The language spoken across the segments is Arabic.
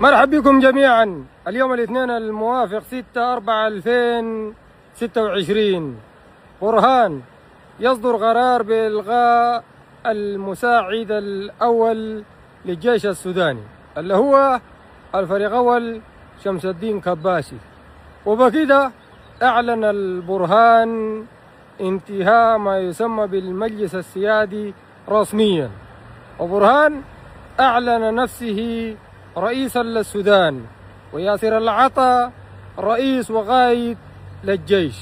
مرحبا بكم جميعا. اليوم الاثنين الموافق 6/4/2026 برهان يصدر قرار بإلغاء المساعد الأول للجيش السوداني اللي هو الفريق أول شمس الدين كباسي، وبكده أعلن البرهان انتهاء ما يسمى بالمجلس السيادي رسميا، وبرهان أعلن نفسه رئيسا للسودان، وياسر العطا رئيس وقائد للجيش.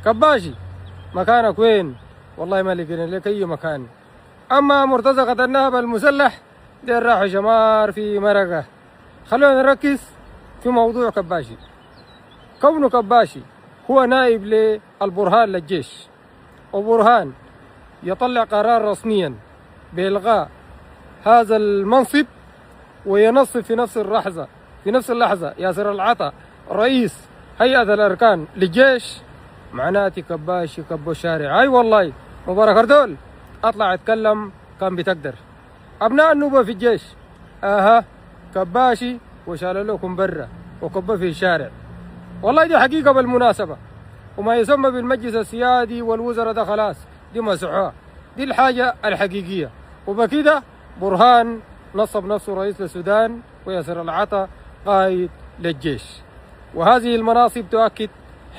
كباشي مكانك وين؟ والله ما لقينا لك أي مكان. أما مرتزقة النهب المسلح دير راحوا شمار في مرقة. خلونا نركز في موضوع كباشي. كونه كباشي هو نائب للبرهان للجيش، وبرهان يطلع قرار رسميا بإلغاء هذا المنصب وينصب في نفس اللحظة ياسر العطا رئيس هيئة الأركان للجيش. معناتي كباشي كبو شارع. أي والله مبارك أردول أطلع أتكلم كان بتقدر. أبناء النوبة في الجيش كباشي وشال لكم برا وكبه في الشارع. والله دي حقيقة بالمناسبة، وما يسمى بالمجلس السيادي والوزراء ده خلاص دي مسحوها، دي الحاجة الحقيقية. وبكده برهان نصب نفسه رئيس للسودان وياسر العطا قائد للجيش، وهذه المناصب تؤكد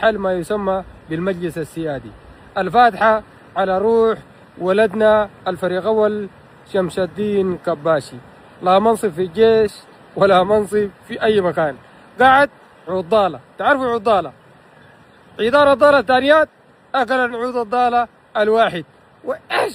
حل ما يسمى بالمجلس السيادي. الفاتحة على روح ولدنا الفريق أول شمس الدين كباشي، لا منصب في الجيش ولا منصب في أي مكان، قاعد عضالة. تعرفوا عضالة عيدان الضالة الثانيات أكل عود الضالة الواحد، وإيش